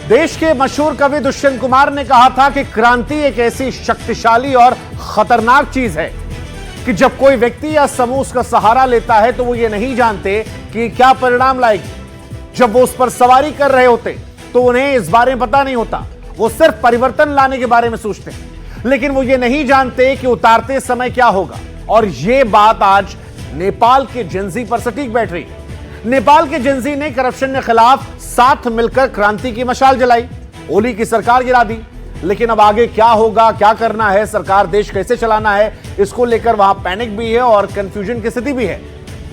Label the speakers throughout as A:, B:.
A: देश के मशहूर कवि दुष्यंत कुमार ने कहा था कि क्रांति एक ऐसी शक्तिशाली और खतरनाक चीज है कि जब कोई व्यक्ति या समूह उसका सहारा लेता है तो वो ये नहीं जानते कि क्या परिणाम लाएगी। जब वो उस पर सवारी कर रहे होते तो उन्हें इस बारे में पता नहीं होता, वो सिर्फ परिवर्तन लाने के बारे में सोचते हैं, लेकिन वो ये नहीं जानते कि उतारते समय क्या होगा। और ये बात आज नेपाल के जेनजी पर सटीक बैठ रही है। नेपाल के जेनजी ने करप्शन के खिलाफ साथ मिलकर क्रांति की मशाल जलाई, ओली की सरकार गिरा दी। लेकिन अब आगे क्या होगा, क्या करना है, सरकार देश कैसे चलाना है, इसको लेकर वहां पैनिक भी है और कंफ्यूजन की स्थिति भी है।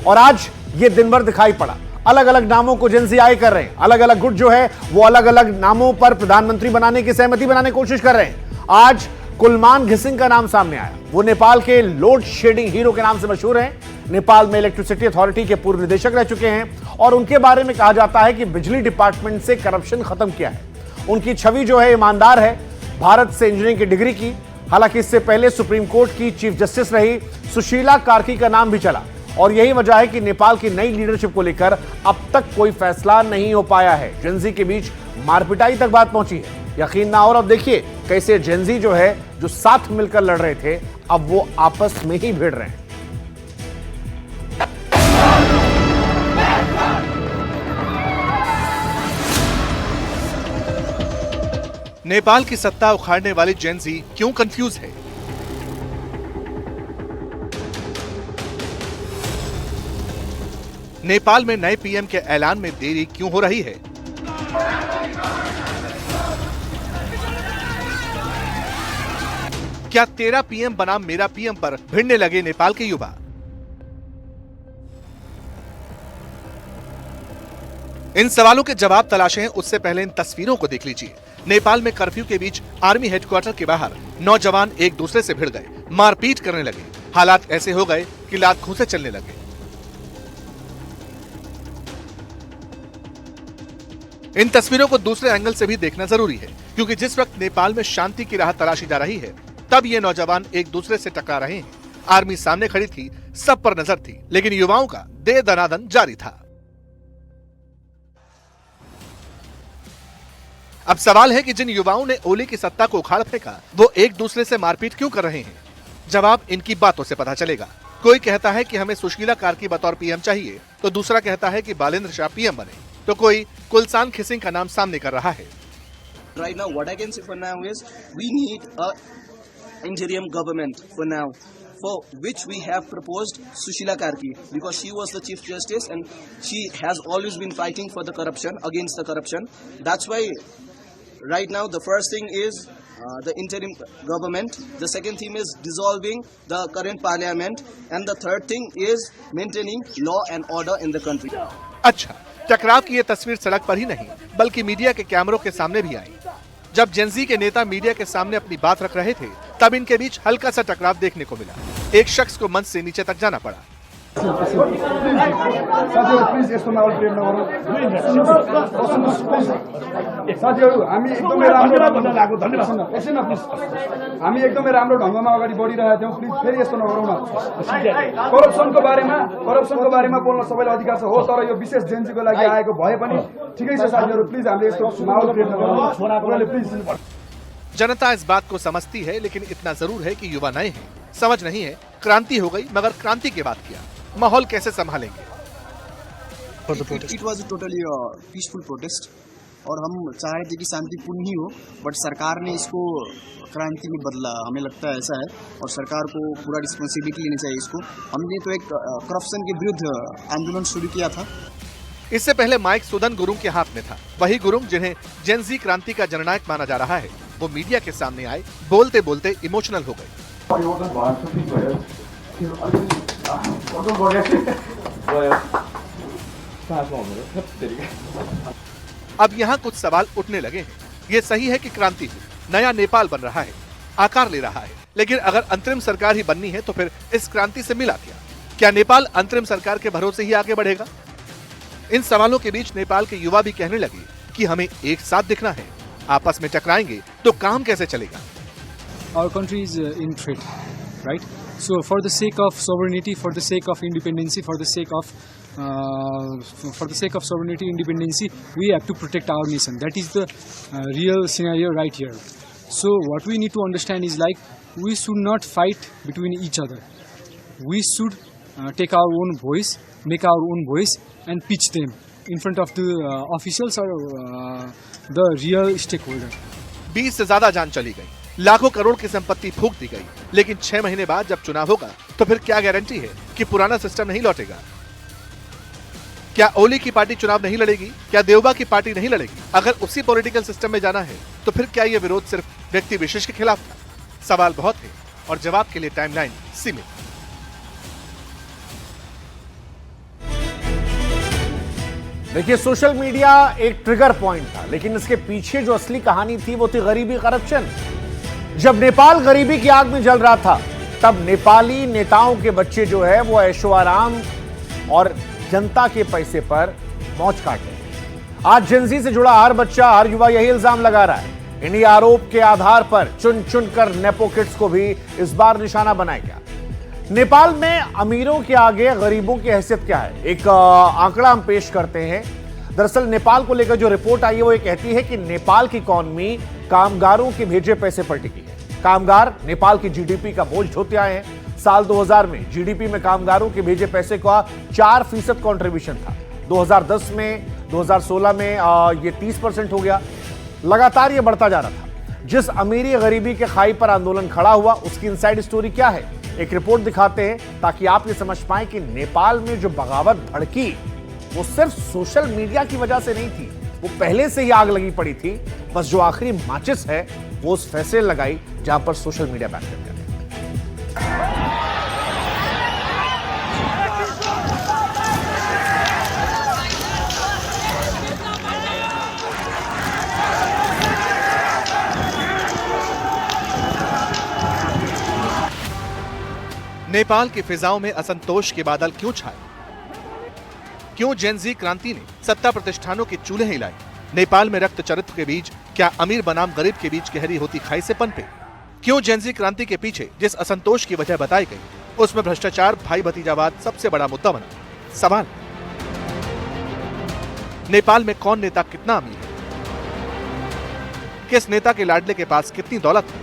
A: और आज ये दिन भर दिखाई पड़ा, अलग अलग नामों को जेनजी आए कर रहे हैं, अलग अलग गुट जो है वो अलग अलग नामों पर प्रधानमंत्री बनाने की सहमति बनाने की कोशिश कर रहे हैं। आज कुलमान घिसिंग का नाम सामने आया। वो नेपाल के लोड शेडिंग हीरो के नाम से मशहूर हैं। नेपाल में इलेक्ट्रिसिटी अथॉरिटी के पूर्व निदेशक रह चुके हैं और उनके बारे में कहा जाता है कि बिजली डिपार्टमेंट से करप्शन खत्म किया है। उनकी छवि जो है ईमानदार है, भारत से इंजीनियरिंग की डिग्री की। हालांकि इससे पहले सुप्रीम कोर्ट की चीफ जस्टिस रही सुशीला कार्की का नाम भी चला और यही वजह है कि नेपाल की नई लीडरशिप को लेकर अब तक कोई फैसला नहीं हो पाया है। जेनजी के बीच मारपिटाई तक बात पहुंची है, यकीन ना हो। और अब देखिए कैसे जेनजी जो है, जो साथ मिलकर लड़ रहे थे, अब वो आपस में ही भिड़ रहे हैं।
B: नेपाल की सत्ता उखाड़ने वाली जेनजी क्यों कंफ्यूज है? नेपाल में नए पीएम के ऐलान में देरी क्यों हो रही है? क्या 13 पीएम बनाम मेरा पीएम पर भिड़ने लगे नेपाल के युवा? इन सवालों के जवाब तलाशें, उससे पहले इन तस्वीरों को देख लीजिए। नेपाल में कर्फ्यू के बीच आर्मी हेडक्वार्टर के बाहर नौजवान एक दूसरे से भिड़ गए, मारपीट करने लगे। हालात ऐसे हो गए कि लात घूंसे चलने लगे। इन तस्वीरों को दूसरे एंगल से भी देखना जरूरी है, क्योंकि जिस वक्त नेपाल में शांति की राह तलाशी जा रही है, तब ये नौजवान एक दूसरे से टकरा रहे हैं। आर्मी सामने खड़ी थी, सब पर नजर थी, लेकिन युवाओं का दे दनादन जारी था। अब सवाल है कि जिन युवाओं ने ओली की सत्ता को उखाड़ फेंका, वो एक दूसरे से मारपीट क्यों कर रहे हैं? जवाब इनकी बातों से पता चलेगा। कोई कहता है कि हमें सुशीला कार्की बतौर पीएम चाहिए, तो दूसरा कहता है कि बालेंद्र शाह पीएम बने, तो कोई कुलसान खिसिंग का नाम सामने कर रहा है।
C: Right now, what I can say for now is we need a interim government for now, for which we have proposed Sushila Karki, because she was the Chief Justice and she has always been fighting for the corruption, against the corruption. That's why right now the first thing is the interim government, the second thing is dissolving the current parliament, and the third thing is maintaining law and order in the country.
B: अच्छा, टकराव की ये तस्वीर सड़क पर ही नहीं बल्कि media के कैमरों के सामने भी आई। जब जेनजी के नेता मीडिया के सामने अपनी बात रख रहे थे, तब इनके बीच हल्का सा टकराव देखने को मिला। एक शख्स को मंच से नीचे तक जाना पड़ा।
D: हामी एकदमै राम्रो ढंगमा अगाडि बढिरहेका थियौं, प्लिज फेरि यस्तो नगरौँ न। करप्सनको बारेमा बोल्न सबैलाई अधिकार छ हो, तर यो विशेष जेनजीको लागि आएको भए पनि ठिकै छ साथीहरु, प्लिज हामीले यस्तो माहौल क्रिएट नगरौँ प्लिज।
B: जनता इस बात को समझती है, लेकिन इतना जरूर है कि युवा नए हैं, समझ नहीं है। क्रांति हो गई, मगर क्रांति की बात किया, माहौल कैसे संभालेंगे?
C: It was a totally peaceful protest और हम चाह रहे थे कि शांतिपूर्ण ही हो, बट सरकार ने इसको क्रांति में बदला, हमें लगता है ऐसा है। और सरकार को पूरा रिस्पॉन्सिबिलिटी लेनी चाहिए इसको। हमने तो एक करप्शन के विरुद्ध आंदोलन शुरू किया था।
B: इससे पहले माइक सुदन गुरुंग के हाथ में था। वही गुरुंग जिन्हें जेनजी क्रांति का जननायक माना जा रहा है, वो मीडिया के सामने आए, बोलते बोलते इमोशनल हो गए। अब यहाँ कुछ सवाल उठने लगे हैं। ये सही है कि क्रांति नया नेपाल बन रहा है, आकार ले रहा है, लेकिन अगर अंतरिम सरकार ही बननी है तो फिर इस क्रांति से मिला क्या? क्या नेपाल अंतरिम सरकार के भरोसे ही आगे बढ़ेगा? इन सवालों के बीच नेपाल के युवा भी कहने लगे कि हमें एक साथ दिखना है, आपस में टकराएंगे तो काम कैसे चलेगा?
E: Our country is in threat, right? So for the sake of sovereignty, for the sake of independency, for the sake of for the sake of sovereignty, independency, we have to protect our nation. That is the real scenario right here. So what we need to understand is like we should not fight between each other. We should take our own voice, make our own voice, and pitch them in front of the officials or the real stakeholder.
B: 20 से ज्यादा जान चली गई, लाखों करोड़ की संपत्ति फूंक दी गई, लेकिन 6 महीने बाद जब चुनाव होगा तो फिर क्या गारंटी है कि पुराना सिस्टम नहीं लौटेगा? क्या ओली की पार्टी चुनाव नहीं लड़ेगी? क्या देवबा की पार्टी नहीं लड़ेगी? अगर उसी पॉलिटिकल सिस्टम में जाना है तो फिर क्या यह विरोध सिर्फ व्यक्ति विशेष के खिलाफ था? सवाल बहुत है और जवाब के लिए टाइमलाइन सीमित।
A: देखिए, सोशल मीडिया एक ट्रिगर पॉइंट था, लेकिन इसके पीछे जो असली कहानी थी वो थी गरीबी, करप्शन। जब नेपाल गरीबी की आग में जल रहा था, तब नेपाली नेताओं के बच्चे जो है वो ऐशो आराम और जनता के पैसे पर मौज काट रहे हैं। आज जेनजी से जुड़ा हर बच्चा, हर युवा यही इल्जाम लगा रहा है। इन्हीं आरोप के आधार पर चुन चुन कर नेपो किड्स को भी इस बार निशाना बनाया गया। नेपाल में अमीरों के आगे गरीबों की हैसियत क्या है, एक आंकड़ा हम पेश करते हैं। दरअसल नेपाल को लेकर जो रिपोर्ट आई है वो ये कहती है कि नेपाल की इकॉनमी कामगारों के भेजे पैसे पर टिकी है। कामगार नेपाल की जीडीपी का बोझ ढोते आए हैं। साल 2000 में जीडीपी में कामगारों के भेजे पैसे का 4% कॉन्ट्रीब्यूशन था। 2010 में, 2016 में ये 30% हो गया। लगातार ये बढ़ता जा रहा था। जिस अमीरी गरीबी के खाई पर आंदोलन खड़ा हुआ, उसकी इनसाइड स्टोरी क्या है, एक रिपोर्ट दिखाते हैं ताकि आप ये समझ पाएं कि नेपाल में जो बगावत भड़की वो सिर्फ सोशल मीडिया की वजह से नहीं थी, वो पहले से ही आग लगी पड़ी थी। बस जो आखिरी माचिस है वो उस फैसले लगाई जहां पर सोशल मीडिया बैक कर गया।
B: नेपाल की फिजाओं में असंतोष के बादल क्यों छाए? क्यों जेनजी क्रांति ने सत्ता प्रतिष्ठानों के चूल्हे हिलाए? नेपाल में रक्त चरित्र के बीच क्या अमीर बनाम गरीब के बीच गहरी होती खाई से पनपे? क्यों जेनजी क्रांति के पीछे जिस असंतोष की वजह बताई गई, उसमें भ्रष्टाचार, भाई भतीजावाद सबसे बड़ा मुद्दा बना? सवाल, नेपाल में कौन नेता कितना अमीर है? किस नेता के लाडले के पास कितनी दौलत है?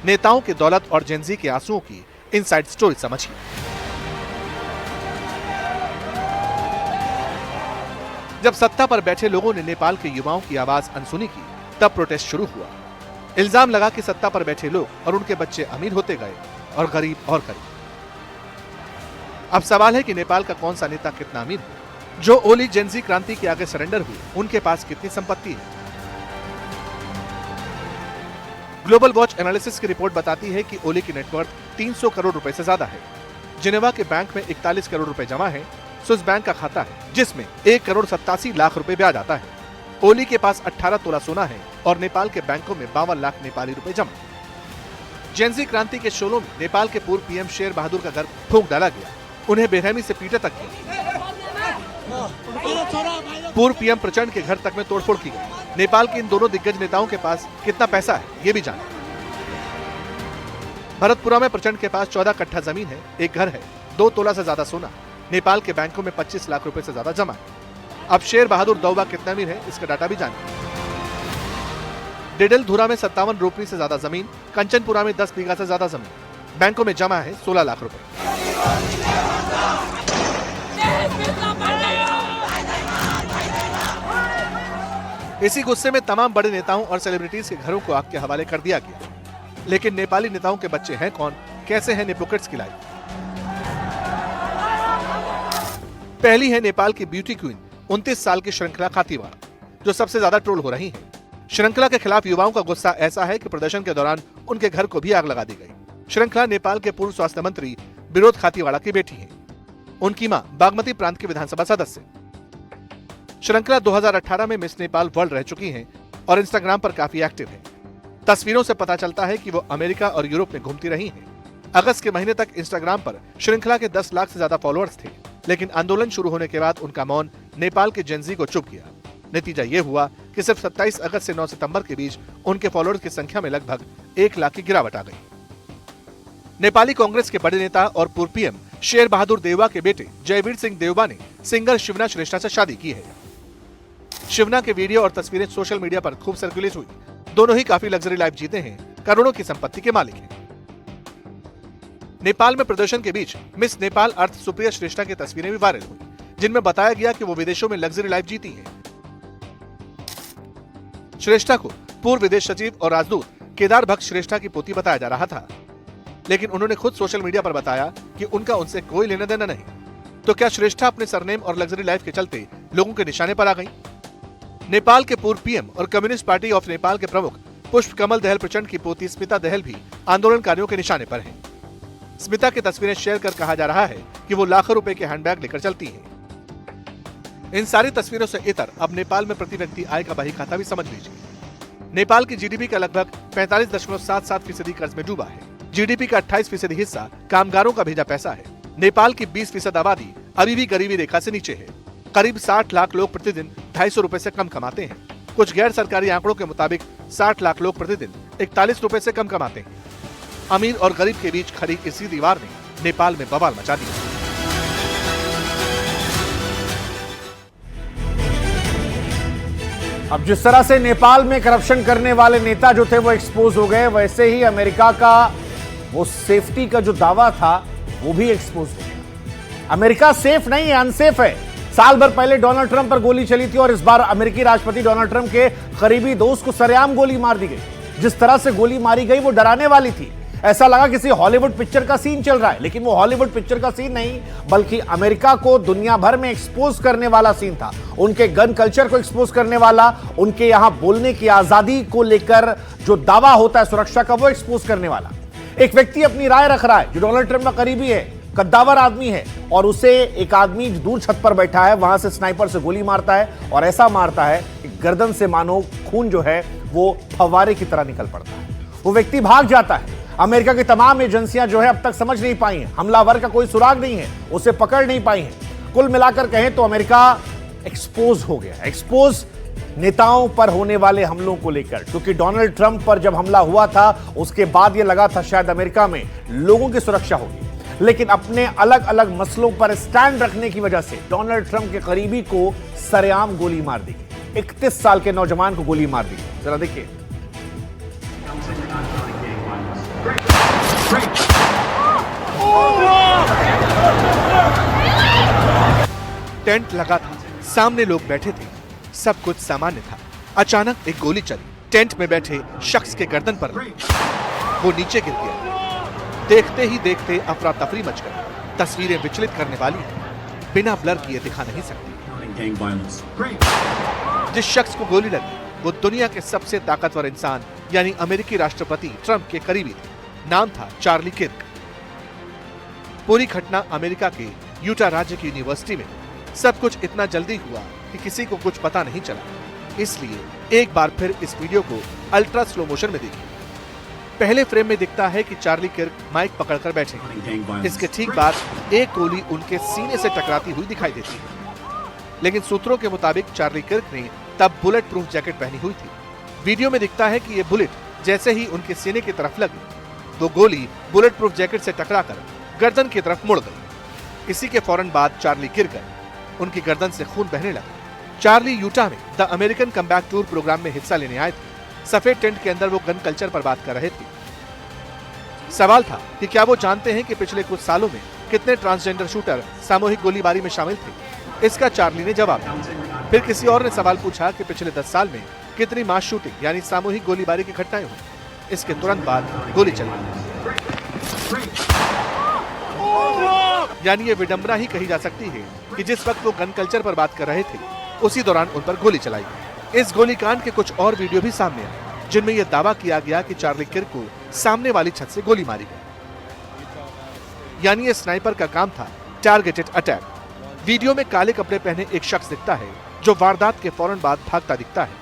B: नेताओं की दौलत और जेनजी के आंसुओं की इनसाइड स्टोरी समझिए। जब सत्ता पर बैठे लोगों ने नेपाल के युवाओं की आवाज अनसुनी की, तब प्रोटेस्ट शुरू हुआ। इल्जाम लगा कि सत्ता पर बैठे लोग और उनके बच्चे अमीर होते गए और गरीब और गरीब। अब सवाल है कि नेपाल का कौन सा नेता कितना अमीर है? जो ओली जेनजी क्रांति के आगे सरेंडर हुए, उनके पास कितनी संपत्ति है? ग्लोबल वॉच एनालिसिस की रिपोर्ट बताती है कि ओली की नेटवर्थ 300 करोड़ रुपए से ज्यादा है। जिनेवा के बैंक में 41 करोड़ रुपए जमा है। स्विस बैंक का खाता है जिसमें 1 करोड़ 87 लाख रुपए ब्याज आता है। ओली के पास 18 तोला सोना है और नेपाल के बैंकों में 52 लाख नेपाली रुपए जमा। जेनजी क्रांति के शोलों में नेपाल के पूर्व पीएम शेर बहादुर का घर फूंक डाला गया, उन्हें बेरहमी से पीटा तक किया। पूर्व पीएम प्रचंड के घर तक में तोड़फोड़ की गई। नेपाल के इन दोनों दिग्गज नेताओं के पास कितना पैसा है, ये भी जाने। भरतपुरा में प्रचंड के पास 14 कट्ठा जमीन है, एक घर है, 2 तोला से ज्यादा सोना। नेपाल के बैंकों में 25 लाख रुपए से ज्यादा जमा है। अब शेर बहादुर दौबा कितना अमीर है, इसका डाटा भी जानिए। डेडल धुरा में 57 रोपनी से ज्यादा जमीन, कंचनपुरा में 10 बीघा से ज्यादा जमीन, बैंकों में जमा है 16 लाख रुपए। इसी गुस्से में तमाम बड़े नेताओं और सेलिब्रिटीज के घरों को आग के हवाले कर दिया गया। लेकिन नेपाली नेताओं के बच्चे हैं कौन, कैसे है नेपो किड्स की लाइफ? पहली है नेपाल की ब्यूटी क्वीन 29 साल की श्रृंखला खातीवाड़ा, जो सबसे ज्यादा ट्रोल हो रही हैं। श्रृंखला के खिलाफ युवाओं का गुस्सा ऐसा है कि प्रदर्शन के दौरान उनके घर को भी आग लगा दी गई। श्रृंखला नेपाल के पूर्व स्वास्थ्य मंत्री विनोद खातीवाड़ा की बेटी है। उनकी मां बागमती प्रांत की विधानसभा सदस्य। श्रृंखला 2018 में मिस नेपाल वर्ल्ड रह चुकी हैं और इंस्टाग्राम पर काफी एक्टिव है। तस्वीरों से पता चलता है कि वो अमेरिका और यूरोप में घूमती रही हैं। अगस्त के महीने तक इंस्टाग्राम पर श्रृंखला के 10 लाख से ज्यादा फॉलोअर्स थे, लेकिन आंदोलन शुरू होने के बाद उनका मौन नेपाल के जेनजी को चुप किया। नतीजा ये हुआ कि सिर्फ 27 अगस्त से 9 सितंबर के बीच उनके फॉलोअर्स की संख्या में लगभग 1 लाख की गिरावट आ गई। नेपाली कांग्रेस के बड़े नेता और पूर्व पीएम शेर बहादुर देववा के बेटे जयवीर सिंह देववा ने सिंगर शिवना श्रेष्ठा से शादी की है। शिवना के वीडियो और तस्वीरें सोशल मीडिया पर खूब सर्कुलेट हुई। दोनों ही काफी लग्जरी लाइफ जीते हैं, करोड़ों की संपत्ति के मालिक हैं। नेपाल में प्रदर्शन के बीच मिस नेपाल अर्थ सुप्रिया श्रेष्ठा की तस्वीरें भी वायरल हुई, जिनमें बताया गया कि वो विदेशों में लग्जरी लाइफ जीती हैं। श्रेष्ठा को पूर्व विदेश सचिव और राजदूत केदार भक्त श्रेष्ठा की पोती बताया जा रहा था, लेकिन उन्होंने खुद सोशल मीडिया पर बताया कि उनका उनसे कोई लेना देना नहीं। तो क्या श्रेष्ठा अपने सरनेम और लग्जरी लाइफ के चलते लोगों के निशाने पर आ गईं? नेपाल के पूर्व पीएम और कम्युनिस्ट पार्टी ऑफ नेपाल के प्रमुख पुष्प कमल दहल प्रचंड की पोती स्मिता दहल भी आंदोलनकारियों के निशाने पर हैं। स्मिता की तस्वीरें शेयर कर कहा जा रहा है कि वो लाखों रुपए के हैंडबैग लेकर चलती हैं। इन सारी तस्वीरों से इतर अब नेपाल में प्रति व्यक्ति आय का बही खाता भी समझ लीजिए। नेपाल की जीडीपी का लगभग 45.77% कर्ज में डूबा है। जीडीपी का 28% हिस्सा कामगारों का भेजा पैसा है। नेपाल की 20% आबादी अभी भी गरीबी रेखा से नीचे है। करीब 60 लाख लोग प्रतिदिन 250 रुपए से कम कमाते हैं। कुछ गैर सरकारी आंकड़ों के मुताबिक 60 लाख लोग प्रतिदिन 41 रुपए से कम कमाते हैं। अमीर और गरीब के बीच खड़ी इसी दीवार ने नेपाल में बवाल मचा दिया।
A: अब जिस तरह से नेपाल में करप्शन करने वाले नेता जो थे वो एक्सपोज हो गए, वैसे ही अमेरिका का वो सेफ्टी का जो दावा था वो भी एक्सपोज हो गया। अमेरिका सेफ नहीं है, अनसेफ है। साल भर पहले डोनाल्ड ट्रंप पर गोली चली थी और इस बार अमेरिकी राष्ट्रपति डोनाल्ड ट्रंप के करीबी दोस्त को सरेआम गोली मार दी गई। जिस तरह से गोली मारी गई वो डराने वाली थी। ऐसा लगा किसी हॉलीवुड पिक्चर का सीन चल रहा है, लेकिन वो हॉलीवुड पिक्चर का सीन नहीं, बल्कि अमेरिका को दुनिया भर में एक्सपोज करने वाला सीन था। उनके गन कल्चर को एक्सपोज करने वाला, उनके यहां बोलने की आजादी को लेकर जो दावा होता है सुरक्षा का, वो एक्सपोज करने वाला। एक व्यक्ति अपनी राय रख रहा है जो डोनाल्ड ट्रंप का करीबी है, कद्दावर आदमी है, और उसे एक आदमी जो दूर छत पर बैठा है वहां से स्नाइपर से गोली मारता है, और ऐसा मारता है कि गर्दन से मानो खून जो है वो फव्वारे की तरह निकल पड़ता है। वो व्यक्ति भाग जाता है। अमेरिका की तमाम एजेंसियां जो है अब तक समझ नहीं पाई हैं, हमलावर का कोई सुराग नहीं है, उसे पकड़ नहीं पाई हैं। कुल मिलाकर कहें तो अमेरिका एक्सपोज हो गया। एक्सपोज नेताओं पर होने वाले हमलों को लेकर, क्योंकि डोनाल्ड ट्रंप पर जब हमला हुआ था उसके बाद यह लगा था शायद अमेरिका में लोगों की सुरक्षा होगी, लेकिन अपने अलग अलग मसलों पर स्टैंड रखने की वजह से डोनाल्ड ट्रंप के करीबी को सरेआम गोली मार दी गई। 31 साल के नौजवान को गोली मार दी गई। जरा देखिए।
B: टेंट लगा था, सामने लोग बैठे थे, सब कुछ सामान्य था। अचानक एक गोली चली। टेंट में बैठे शख्स के गर्दन पर वो नीचे गिर गया। देखते ही देखते अफरा तफरी मच गई। तस्वीरें विचलित करने वाली हैं, बिना ब्लर किए दिखा नहीं सकती। जिस शख्स को गोली लगी वो दुनिया के सबसे ताकतवर इंसान यानी अमेरिकी राष्ट्रपति ट्रंप के करीबी थे। नाम था चार्ली किर्क। पूरी घटना अमेरिका के यूटा राज्य की यूनिवर्सिटी में। सब कुछ इतना जल्दी हुआ कि किसी को कुछ पता नहीं चला। इसलिए एक बार फिर इस वीडियो को अल्ट्रा स्लो मोशन में देखिए। पहले फ्रेम में दिखता है कि चार्ली किर्क माइक पकड़कर बैठे हैं। इसके ठीक बाद एक गोली उनके सीने से टकराती हुई दिखाई देती है, लेकिन सूत्रों के मुताबिक चार्ली किर्क ने तब बुलेट प्रूफ जैकेट पहनी हुई थी। वीडियो में दिखता है कि ये बुलेट जैसे ही उनके सीने की तरफ लगी तो गोली बुलेट प्रूफ जैकेट से टकराकर गर्दन की तरफ मुड़ गई। इसी के फौरन बाद चार्ली गिर गए, उनकी गर्दन से खून बहने लगा। चार्ली यूटा में the American comeback tour programme में हिस्सा लेने आए थे। सफेद टेंट के अंदर वो गन कल्चर पर बात कर रहे थे। सवाल था कि क्या वो जानते हैं कि पिछले कुछ सालों में कितने ट्रांसजेंडर शूटर सामूहिक गोलीबारी में शामिल थे। इसका चार्ली ने जवाब दिया। फिर किसी और ने सवाल पूछा कि पिछले 10 साल में कितनी मास शूटिंग यानी सामूहिक गोलीबारी की घटनाएं हुई। इसके तुरंत बाद गोली चली। यानी ये विडंबना ही कही जा सकती है कि जिस वक्त वो गन कल्चर पर बात कर रहे थे उसी दौरान उन पर गोली चलाई गई। इस गोलीकांड के कुछ और वीडियो भी सामने आए जिनमें यह दावा किया गया कि चार्ली किर्क को सामने वाली छत से गोली मारी गई। यानी ये स्नाइपर का काम था, टारगेटेड अटैक। वीडियो में काले कपड़े पहने एक शख्स दिखता है जो वारदात के फौरन बाद भागता दिखता है।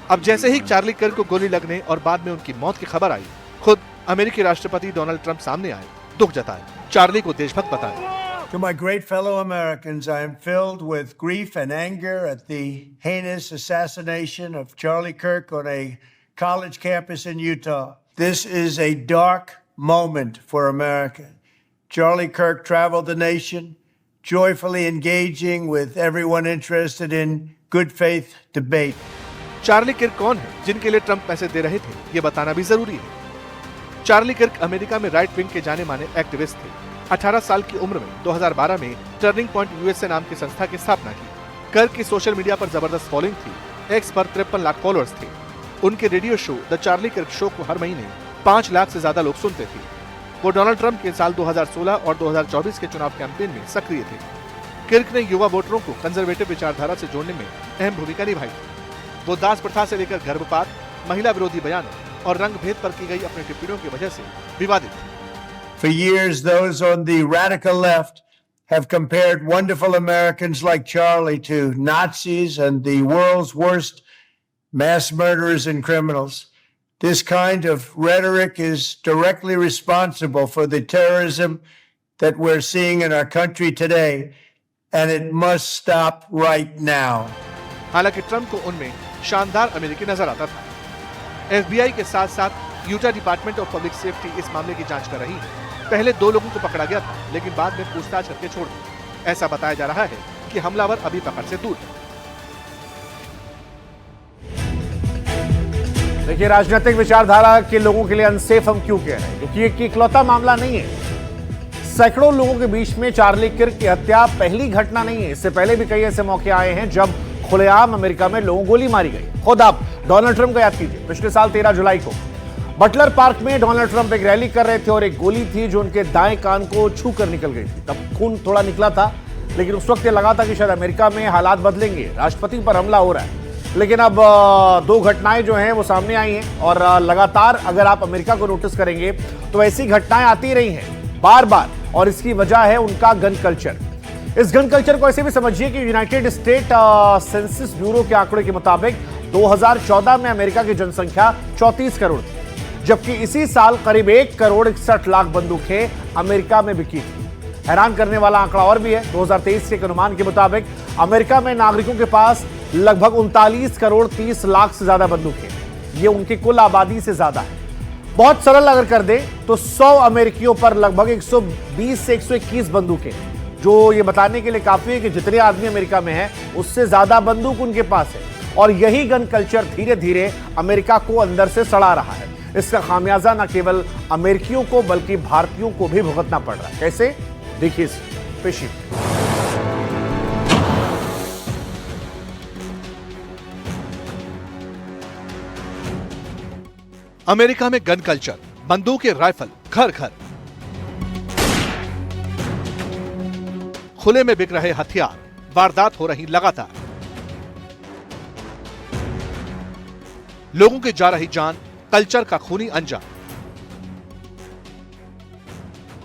B: अब जैसे ही चार्ली किर्क को गोली लगने और बाद में उनकी मौत की खबर आई, खुद अमेरिकी राष्ट्रपति डोनाल्ड ट्रंप सामने आए, दुख जताए, चार्ली को देशभक्त बताया।
F: To my great fellow Americans, I am filled with grief and anger at the heinous assassination of Charlie Kirk on a college campus in Utah. This is a dark moment for America. Charlie Kirk traveled the nation, joyfully engaging with everyone interested in good faith debate.
B: Charlie Kirk कौन है जिनके लिए Trump पैसे दे रहे थे, ये बताना भी जरूरी है। चार्ली किर्क अमेरिका में राइट विंग के जाने माने एक्टिविस्ट थे। 18 साल की उम्र में 2012 में टर्निंग पॉइंट यूएसए नाम की संस्था की स्थापना की। किर्क की सोशल मीडिया पर जबरदस्त फॉलोइंग थी। एक्स पर 53 लाख फॉलोअर्स थे। उनके radio show the Charlie Kirk show को हर महीने 5 लाख से ज्यादा लोग सुनते थे। वो डोनाल्ड ट्रंप के साल 2016 और 2024 के चुनाव कैंपेन में सक्रिय थे। किर्क ने युवा वोटरों को कंजर्वेटिव विचारधारा से जोड़ने में अहम भूमिका निभाई। वो दास प्रथा से लेकर गर्भपात, महिला विरोधी बयानों और रंग भेद पर की गई अपनी टिप्पणियों की वजह से विवादित थे।
F: For years, those on the radical left have compared wonderful Americans like Charlie to Nazis and the world's worst mass murderers and criminals. This kind of rhetoric is directly responsible for the terrorism that we're seeing in our country today, and it must stop right now.
B: हालांकि Trump को उनमें शानदार अमेरिकी नजर आता था। FBI के साथ साथ Utah department of public safety इस मामले की जांच कर रही है। पहले 2 लोगों को पकड़ा गया था, लेकिन बाद में पूछताछ करके छोड़ दिया। ऐसा बताया जा रहा है कि हमलावर अभी पकड़ से दूर है।
A: देखिए, राजनीतिक विचारधारा के लोगों के लिए अनसेफ हम क्यों कह रहे हैं, क्योंकि ये इकलौता मामला नहीं है। सैकड़ों लोगों के बीच में चार्ली किर्क की हत्या पहली घटना नहीं है। इससे पहले भी कई ऐसे मौके आए हैं जब खुलेआम अमेरिका में लोगों को गोली मारी गई। खुद आप डोनाल्ड ट्रंप को याद कीजिए, पिछले साल 13 जुलाई को बटलर पार्क में डोनाल्ड ट्रंप एक रैली कर रहे थे और एक गोली थी जो उनके दाएं कान को छू कर निकल गई थी। तब खून थोड़ा निकला था, लेकिन उस वक्त ये लगा था कि शायद अमेरिका में हालात बदलेंगे, राष्ट्रपति पर हमला हो रहा है। लेकिन अब 2 घटनाएं जो हैं वो सामने आई हैं और लगातार अगर आप अमेरिका को नोटिस करेंगे तो ऐसी घटनाएं आती रही हैं बार बार, और इसकी वजह है उनका गन कल्चर। इस गन कल्चर को ऐसे भी समझिए कि यूनाइटेड स्टेट सेंसस ब्यूरो के आंकड़े के मुताबिक 2014 में अमेरिका की जनसंख्या 34 करोड़ थी, जबकि इसी साल करीब 1 करोड़ 61 लाख बंदूकें अमेरिका में बिकी थी। हैरान करने वाला आंकड़ा और भी है। 2023 के अनुमान के मुताबिक अमेरिका में नागरिकों के पास लगभग 39 करोड़ 30 लाख से ज्यादा बंदूकें, ये उनकी कुल आबादी से ज्यादा है। बहुत सरल अगर कर दे तो 100 अमेरिकियों पर लगभग 120 से 121 बंदूकें, जो ये बताने के लिए काफी है कि जितने आदमी अमेरिका में हैं उससे ज्यादा बंदूक उनके पास है। और यही गन कल्चर धीरे धीरे अमेरिका को अंदर से सड़ा रहा है। इसका खामियाजा न केवल अमेरिकियों को बल्कि भारतीयों को भी भुगतना पड़ रहा है। कैसे, देखिए इस पेशी।
B: अमेरिका में गन कल्चर, बंदूकें, राइफल घर घर, खुले में बिक रहे हथियार, वारदात हो रही लगातार, लोगों की जा रही जान, कल्चर का खूनी अंजाम।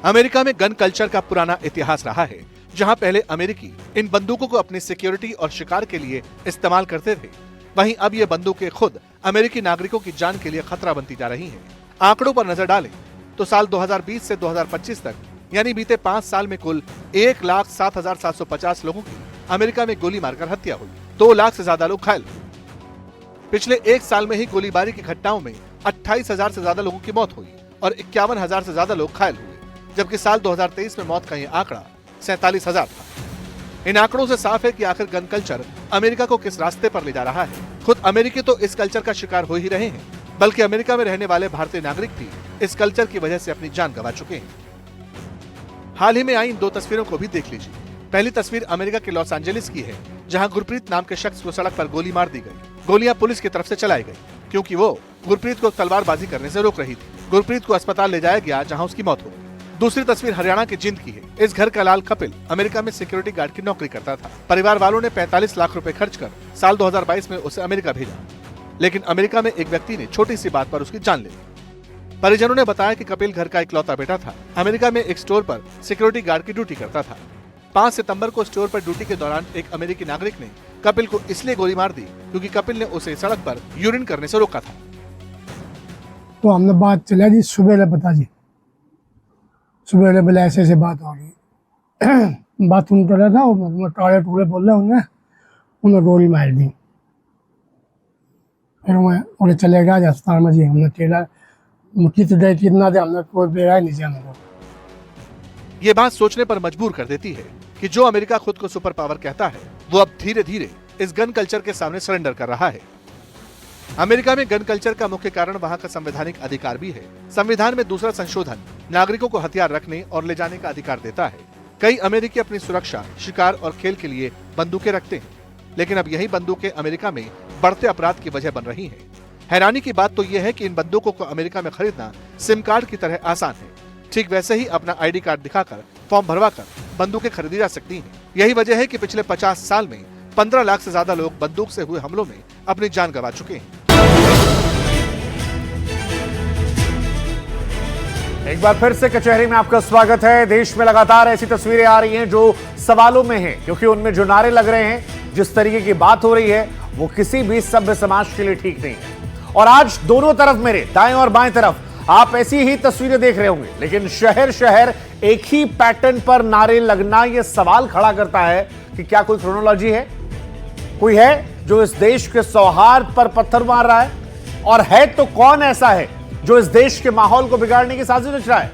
B: अमेरिका में गन कल्चर का पुराना इतिहास रहा है, जहां पहले अमेरिकी इन बंदूकों को अपनी सिक्योरिटी और शिकार के लिए इस्तेमाल करते थे, वहीं अब ये बंदूकें खुद अमेरिकी नागरिकों की जान के लिए खतरा बनती जा रही हैं। आंकड़ों पर नजर डालें तो साल 2020 से 2025 तक यानी बीते 5 साल में कुल 1,07,750 लोगों की अमेरिका में गोली मारकर हत्या हुई। 2 लाख से ज्यादा लोग घायल हुए। पिछले 1 साल में ही गोलीबारी की घटनाओं में 28,000 से ज्यादा लोगों की मौत हुई और 51,000 से ज्यादा लोग घायल हुए, जबकि साल 2023 में मौत का यह आंकड़ा 47,000 था। इन आंकड़ों से साफ है कि आखिर गन कल्चर अमेरिका को किस रास्ते पर ले जा रहा है। खुद अमेरिकी तो इस कल्चर का शिकार हो ही रहे हैं, बल्कि अमेरिका में रहने वाले भारतीय नागरिक भी इस कल्चर की वजह से अपनी जान गंवा चुके हैं। हाल ही में आई इन 2 तस्वीरों को भी देख लीजिए। पहली तस्वीर अमेरिका के लॉस एंजलिस की है, जहां गुरप्रीत नाम के शख्स को सड़क पर गोली मार दी गई। गोलियां पुलिस की तरफ से चलाई गई, क्योंकि वो गुरप्रीत को तलवारबाजी करने से रोक रही थी। गुरप्रीत को अस्पताल ले जाया गया, जहां उसकी मौत हो गई। दूसरी तस्वीर हरियाणा के जिंद की है। इस घर का लाल कपिल अमेरिका में सिक्योरिटी गार्ड की नौकरी करता था। परिवार वालों ने 45 लाख रुपए खर्च कर साल 2022 में उसे अमेरिका भेजा, लेकिन अमेरिका में एक व्यक्ति ने छोटी सी बात पर उसकी जान ले ली। परिजनों ने बताया कि कपिल घर का इकलौता बेटा था। अमेरिका में एक स्टोर पर सिक्योरिटी गार्ड की ड्यूटी करता था। 5 सितंबर को स्टोर पर ड्यूटी के दौरान एक अमेरिकी नागरिक ने कपिल को इसलिए गोली मार दी क्योंकि कपिल ने उसे सड़क पर यूरिन करने से रोका था।
G: तो हमने बात चला जी, सुबह पता जी, सुबह बोले ऐसे ऐसे बात हो गई। बाथरूम कर रहा था, टॉयलेट टूले बोल रहे उन्हें गोली मार दी। फिर मैं उन्हें चले गया अस्पताल में जी। हमने तेरा कितना कितना दे हमने कोई बेरा नहीं जाना हमको।
B: ये बात सोचने पर मजबूर कर देती है कि जो अमेरिका खुद को सुपर पावर कहता है वो अब धीरे धीरे इस गन कल्चर के सामने सरेंडर कर रहा है। अमेरिका में गन कल्चर का मुख्य कारण वहां का संवैधानिक अधिकार भी है। संविधान में दूसरा संशोधन नागरिकों को हथियार रखने और ले जाने का अधिकार देता है। कई अमेरिकी अपनी सुरक्षा, शिकार और खेल के लिए बंदूकें रखते हैं, लेकिन अब यही बंदूकें अमेरिका में बढ़ते अपराध की वजह बन रही हैं। हैरानी की बात तो यह है कि इन बंदूकों को अमेरिका में खरीदना सिम कार्ड की तरह आसान है। ठीक वैसे ही अपना आईडी कार्ड दिखाकर, फॉर्म भरवाकर बंदूकें खरीदी जा सकती हैं। यही वजह है कि पिछले 50 साल में 15 लाख से ज्यादा लोग बंदूक से हुए हमलों में अपनी जान गंवा चुके हैं।
A: एक बार फिर से कचहरी में आपका स्वागत है। देश में लगातार ऐसी तस्वीरें आ रही हैं जो सवालों में हैं, क्योंकि उनमें जो नारे लग रहे हैं, जिस तरीके की बात हो रही है, वो किसी भी सभ्य समाज के लिए ठीक नहीं है। और आज दोनों तरफ, मेरे दाएं और बाएं तरफ, आप ऐसी ही तस्वीरें देख रहे होंगे, लेकिन शहर शहर एक ही पैटर्न पर नारे लगना यह सवाल खड़ा करता है कि क्या कोई क्रोनोलॉजी है? कोई है जो इस देश के सौहार्द पर पत्थर मार रहा है? और है तो कौन ऐसा है जो इस देश के माहौल को बिगाड़ने की साजिश रच रहा है?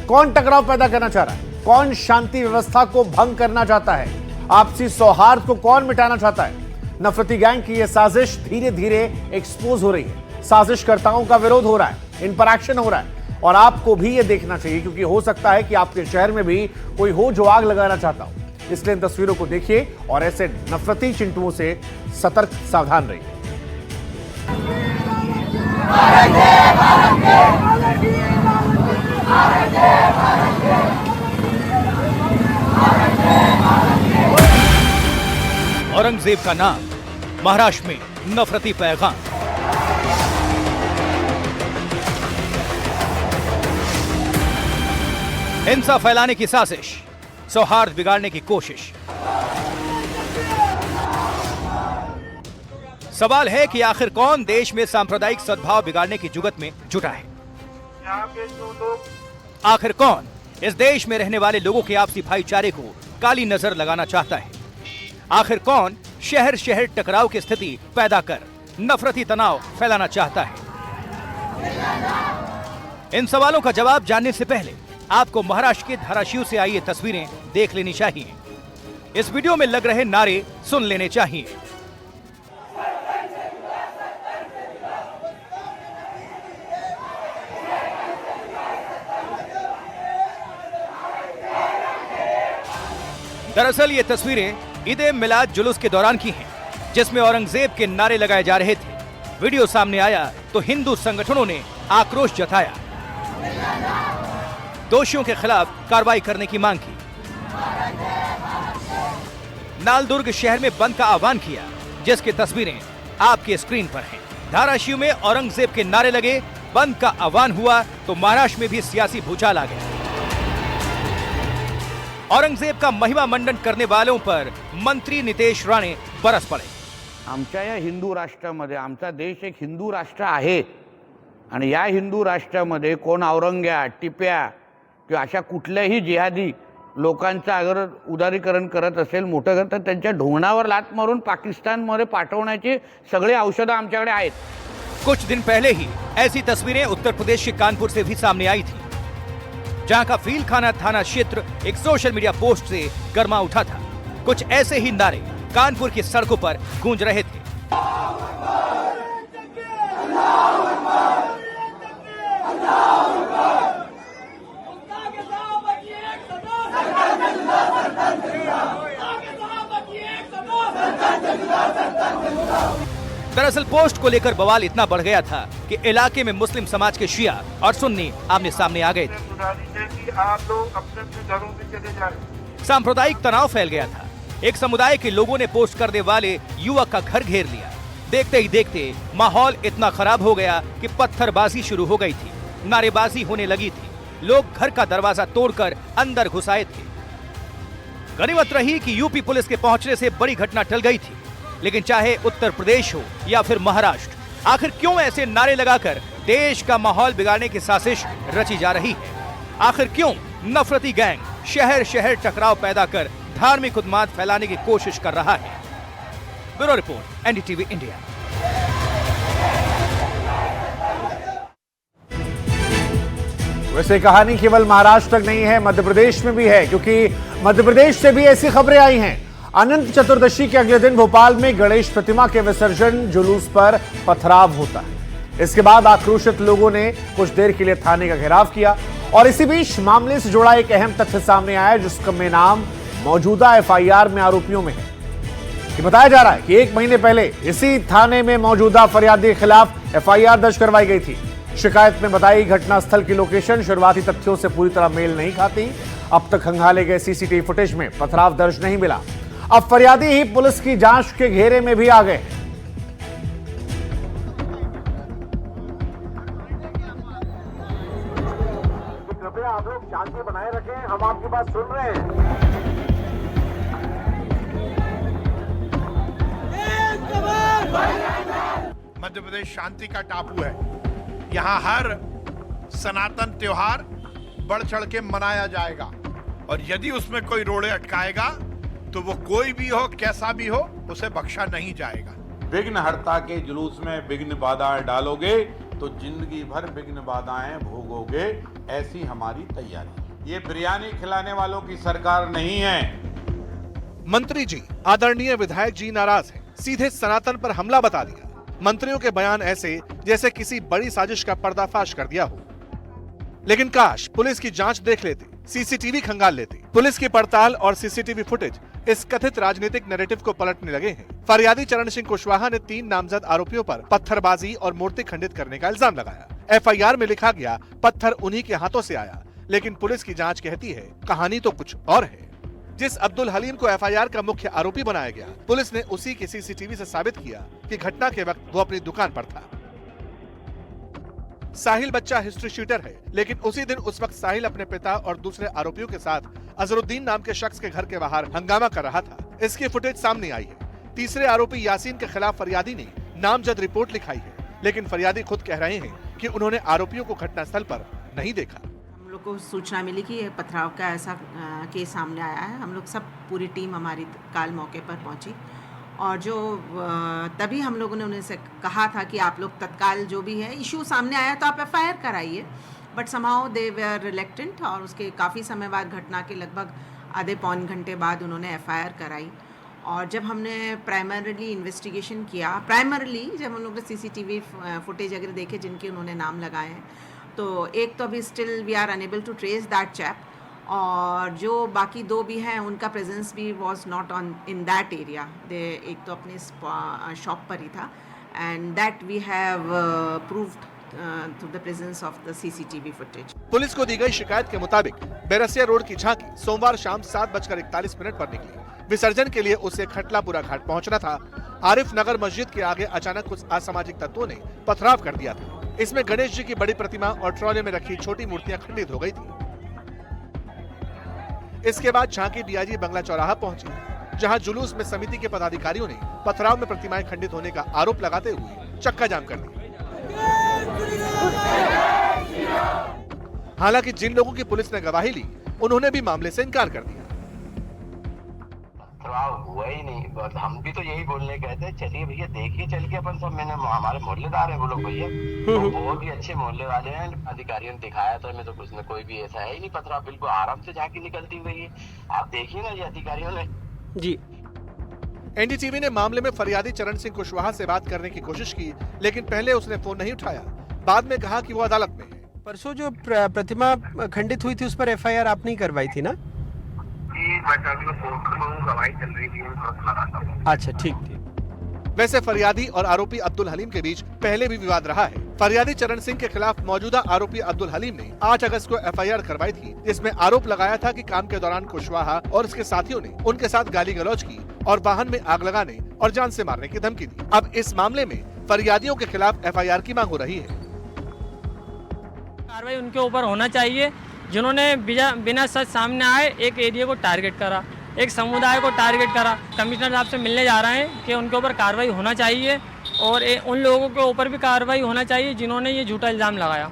A: कौन टकराव पैदा करना चाह रहा है? कौन शांति व्यवस्था को भंग करना चाहता है? आपसी सौहार्द को कौन मिटाना चाहता है? नफरती गैंग की यह साजिश धीरे धीरे एक्सपोज हो रही है। साजिशकर्ताओं का विरोध हो रहा है, इन पर एक्शन हो रहा है, और आपको भी यह देखना चाहिए, क्योंकि हो सकता है कि आपके शहर में भी कोई हो जो आग लगाना चाहता हो। इसलिए इन तस्वीरों को देखिए और ऐसे नफरती चिंटुओं से सतर्क, सावधान रहिए।
H: औरंगजेब का नाम, महाराष्ट्र में नफरती पैगाम। हिंसा फैलाने की साजिश, सौहार्द बिगाड़ने की कोशिश। सवाल है कि आखिर कौन देश में सांप्रदायिक सद्भाव बिगाड़ने की जुगत में जुटा है? आखिर कौन इस देश में रहने वाले लोगों के आपसी भाईचारे को काली नजर लगाना चाहता है? आखिर कौन शहर शहर टकराव की स्थिति पैदा कर नफरती तनाव फैलाना चाहता है? इन सवालों का जवाब जानने से पहले आपको महाराष्ट्र के धाराशिव से आई ये तस्वीरें देख लेनी चाहिए। इस वीडियो में लग रहे नारे सुन लेने चाहिए। दरअसल ये तस्वीरें ईद मिलाद जुलूस के दौरान की हैं, जिसमें औरंगजेब के नारे लगाए जा रहे थे। वीडियो सामने आया तो हिंदू संगठनों ने आक्रोश जताया, दोषियों के खिलाफ कार्रवाई करने की मांग की। नालदुर्ग शहर में बंद का आह्वान किया, जिसकी तस्वीरें आपके स्क्रीन पर हैं। धाराशिव में औरंगजेब के नारे लगे, बंद का आह्वान हुआ तो महाराष्ट्र में भी सियासी भूचाल आ गया। औरंगजेब का महिमा मंडन करने वालों पर मंत्री नितेश राणे बरस पडे।
I: आमच्या या हिंदू राष्ट्रामध्ये, आमचा देश एक हिंदू राष्ट्र आहे आणि या हिंदू राष्ट्रामध्ये कोण औरंग्या, टिप्या किंवा अशा कुठल्याही जिहादी लोकांचं अगर उदारीकरण करत असेल, मोठं करत, तर त्यांच्या ढोंगणावर लात मारून पाकिस्तानमध्ये पाठवण्याची सगळे औषधं आमच्याकडे आहेत।
H: कुछ दिन पहले ही ऐसी तस्वीरें उत्तर प्रदेश के कानपुर से भी सामने आई थी, जहां का फीलखाना थाना क्षेत्र एक सोशल मीडिया पोस्ट से गर्मा उठा था। कुछ ऐसे ही नारे कानपुर की सड़कों पर गूंज रहे थे। दरअसल पोस्ट को लेकर बवाल इतना बढ़ गया था कि इलाके में मुस्लिम समाज के शिया और सुन्नी आमने सामने आ गए थे।
J: आप लोग अपने घरों में चले जाएं।
H: सांप्रदायिक तनाव फैल गया था। एक समुदाय के लोगों ने पोस्ट करने वाले युवक का घर घेर लिया। देखते ही देखते माहौल इतना खराब हो गया कि पत्थरबाजी शुरू हो गई थी, नारेबाजी होने लगी थी। लोग घर का दरवाजा तोड़कर अंदर घुस आए थे। गनीमत रही कि यूपी पुलिस के पहुंचने से बड़ी घटना टल गई थी। लेकिन चाहे उत्तर प्रदेश हो या फिर महाराष्ट्र, आखिर क्यों ऐसे नारे लगाकर देश का माहौल बिगाड़ने की साजिश रची जा रही है? आखिर क्यों नफरती गैंग शहर शहर टकराव पैदा कर धार्मिक उन्माद फैलाने की कोशिश कर रहा है? Bureau report, NDTV India.
A: वैसे कहानी केवल महाराष्ट्र तक नहीं है, मध्य प्रदेश में भी है, क्योंकि मध्य प्रदेश से भी ऐसी खबरें आई हैं। अनंत चतुर्दशी के अगले दिन भोपाल में गणेश प्रतिमा के विसर्जन जुलूस पर पथराव होता है। इसके बाद आक्रोशित लोगों ने कुछ देर के लिए थाने का घेराव किया और इसी बीच मामले से जुड़ा एक अहम तथ्य सामने आया, जिसमें नाम मौजूदा एफआईआर में आरोपियों में है। ये बताया जा रहा है कि 1 महीने पहले इसी थाने में मौजूदा फरियादी के खिलाफ एफआईआर दर्ज करवाई गई थी। शिकायत में बताई घटनास्थल की लोकेशन शुरुआती तथ्यों से पूरी तरह मेल नहीं खाती। अब तक खंगाले गए सीसीटीवी फुटेज में पथराव दर्ज नहीं मिला। अब फरियादी ही पुलिस की जांच के घेरे में भी आ गए। कृपया आप लोग शांति बनाए रखें, हम आपकी बात सुन रहे हैं।
J: मध्य प्रदेश शांति का टापू है। यहाँ हर सनातन त्योहार बढ़ चढ़ के मनाया जाएगा और यदि उसमें कोई रोड़े अटकाएगा तो वो कोई भी हो, कैसा भी हो, उसे बख्शा नहीं जाएगा।
K: विघ्नहर्ता के जुलूस में विघ्न बाधाएं डालोगे तो जिंदगी भर विघ्न बाधाएं भोगोगे, ऐसी हमारी तैयारी। ये बिरयानी खिलाने वालों की सरकार नहीं है।
B: मंत्री जी, आदरणीय विधायक जी नाराज हैं। सीधे सनातन पर हमला बता दिया। मंत्रियों के बयान ऐसे जैसे किसी बड़ी साजिश का पर्दाफाश कर दिया हो। लेकिन काश पुलिस की जांच देख लेते, सीसीटीवी खंगाल लेते। पुलिस की पड़ताल और सीसीटीवी फुटेज इस कथित राजनीतिक नैरेटिव को पलटने लगे हैं। फरियादी चरण सिंह कुशवाहा ने 3 नामजद आरोपियों पर पत्थरबाजी और मूर्ति खंडित करने का इल्जाम लगाया। एफआईआर में लिखा गया पत्थर उन्हीं के हाथों से आया, लेकिन पुलिस की जांच कहती है कहानी तो कुछ और है। जिस अब्दुल हलीम को एफआईआर का मुख्य आरोपी बनाया गया, पुलिस ने उसी के सीसीटीवी से साबित किया कि घटना के वक्त वो अपनी दुकान पर था। साहिल बच्चा हिस्ट्री शीटर है, लेकिन उसी दिन उस वक्त साहिल अपने पिता और दूसरे आरोपियों के साथ अजरुद्दीन नाम के शख्स के घर के बाहर हंगामा कर रहा था। इसकी फुटेज सामने आई है। तीसरे आरोपी यासीन के खिलाफ फरियादी ने नामजद रिपोर्ट लिखाई है, लेकिन फरियादी खुद कह रहे हैं कि उन्होंने आरोपियों को घटनास्थल पर नहीं देखा।
L: हम लोग को सूचना मिली कि ये पथराव का ऐसा केस सामने आया है। हम लोग सब पूरी टीम हमारी काल मौके पर पहुंची और जो तभी हम लोगों ने उन्हें से कहा था कि आप लोग तत्काल जो भी है इशू सामने आया तो आप एफआईआर कराइए, but somehow they were reluctant और उसके काफ़ी समय बाद, घटना के लगभग आधे पौन घंटे बाद उन्होंने एफआईआर कराई। और जब हमने प्राइमरीली इन्वेस्टिगेशन किया, जब हम लोग ने सीसीटीवी फुटेज अगर देखे जिनके उन्होंने नाम लगाए हैं, तो एक तो अभी still we are unable to trace that chap, और जो बाकी 2 भी हैं उनका प्रेजेंस भी was not on in that area. They एक तो अपने शॉप पर ही था, and that we have proved through the presence of the CCTV footage.
B: Police को दी गई शिकायत के मुताबिक बैरसिया रोड की झांकी सोमवार शाम 7:41 पर निकली। विसर्जन के लिए उसे खटलापुरा घाट पहुंचना था। आरिफ नगर मस्जिद के आगे अचानक कुछ असामाजिक तत्वों ने पथराव कर दिया था। इसमें गणेश जी की बड़ी प्रतिमा और ट्रॉले में रखी छोटी मूर्तियां खंडित हो गई थी। इसके बाद झांकी डीआईजी बंगला चौराहा पहुंची, जहां जुलूस में समिति के पदाधिकारियों ने पथराव में प्रतिमाएं खंडित होने का आरोप लगाते हुए चक्का जाम कर दिया। हालांकि जिन लोगों की पुलिस ने गवाही ली, उन्होंने भी मामले से इनकार कर दिया।
M: हुआ ही नहीं, बस हम भी तो यही बोलने गए थे, चलिए भैया देखिए चल के अपन सब। मैंने हमारे मोहल्लेदार है वो लोग भैया, तो बहुत ही अच्छे मोहल्ले वाले हैं। अधिकारियों ने दिखाया तो हमें तो कुछ न कोई भी ऐसा है ही नहीं। पथराव बिल्कुल आराम से झांकी निकलती हुई है, आप देखिए ना ये अधिकारियों ने
B: जी। एनडीटीवी ने मामले में फरियादी चरण सिंह कुशवाहा से बात करने की कोशिश की, लेकिन पहले उसने फोन नहीं उठाया। बाद में कहा कि वो अदालत में है।
N: परसों जो प्रतिमा खंडित हुई थी उस पर एफआईआर आपने करवाई थी ना? अच्छा, ठीक।
B: वैसे फरियादी और आरोपी अब्दुल हलीम के बीच पहले भी विवाद रहा है। फरियादी चरण सिंह के खिलाफ मौजूदा आरोपी अब्दुल हलीम ने 8 अगस्त को एफआईआर करवाई थी, जिसमें आरोप लगाया था कि काम के दौरान कुशवाहा और उसके साथियों ने उनके साथ गाली गलौज की और वाहन में आग लगाने और जान से मारने की धमकी दी। अब इस मामले में फरियादियों के खिलाफ एफआईआर की मांग हो रही है।
O: कार्रवाई उनके ऊपर होना चाहिए जिन्होंने बिना सच सामने आए एक एरिया को टारगेट करा, एक समुदाय को टारगेट करा। कमिश्नर साहब से मिलने जा रहे हैं कि उनके ऊपर कार्रवाई होना चाहिए और उन लोगों के ऊपर भी कार्रवाई होना चाहिए जिन्होंने ये झूठा इल्ज़ाम लगाया,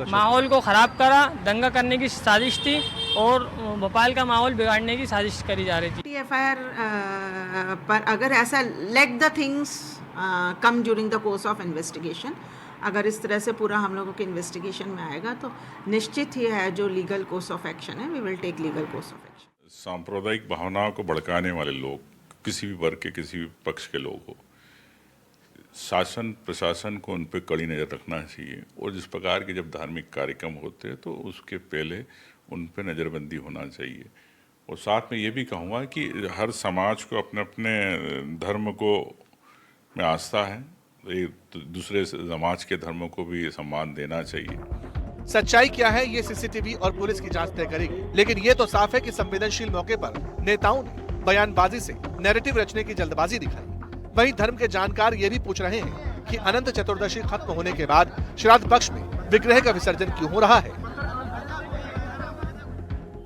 O: माहौल को ख़राब करा, दंगा करने की साजिश थी और भोपाल का माहौल बिगाड़ने की साजिश करी जा रही थी।
L: एफआईआर पर अगर ऐसा let the things come during the course of investigation, अगर इस तरह से पूरा हम लोगों के इन्वेस्टिगेशन में आएगा तो निश्चित ही है जो लीगल कोर्स ऑफ एक्शन है, we will take legal course of action.
P: सांप्रदायिक भावनाओं को भड़काने वाले लोग, किसी भी वर्ग के किसी भी पक्ष के लोग हो, शासन प्रशासन को उन पर कड़ी नज़र रखना चाहिए। और जिस प्रकार के जब धार्मिक कार्यक्रम होते हैं तो उसके पहले उन पर नज़रबंदी होना चाहिए। और साथ में ये भी कहूँगा कि हर समाज को अपने अपने धर्म को में आस्था है, तो दूसरे समाज के धर्मों को भी सम्मान देना चाहिए।
B: सच्चाई क्या है ये सीसीटीवी और पुलिस की जांच तय करेगी, लेकिन ये तो साफ है कि संवेदनशील मौके पर नेताओं ने बयानबाजी से नैरेटिव रचने की जल्दबाजी दिखाई। वहीं धर्म के जानकार ये भी पूछ रहे हैं कि अनंत चतुर्दशी खत्म होने के बाद श्राद्ध पक्ष में विग्रह का विसर्जन क्यों हो रहा है।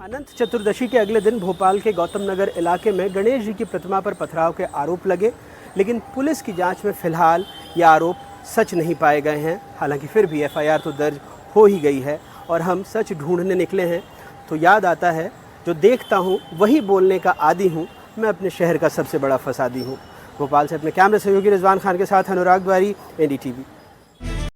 N: अनंत चतुर्दशी के अगले दिन भोपाल के गौतम नगर इलाके में गणेश जी की प्रतिमा पर पथराव के आरोप लगे, लेकिन पुलिस की जांच में फिलहाल ये आरोप सच नहीं पाए गए हैं। हालांकि फिर भी एफआईआर तो दर्ज हो ही गई है और हम सच ढूंढने निकले हैं। तो याद आता है, जो देखता हूँ वही बोलने का आदी हूँ, मैं अपने शहर का सबसे बड़ा फसादी हूँ। भोपाल से अपने कैमरे सहयोगी रिजवान खान के साथ अनुराग द्वारी, एनडीटीवी।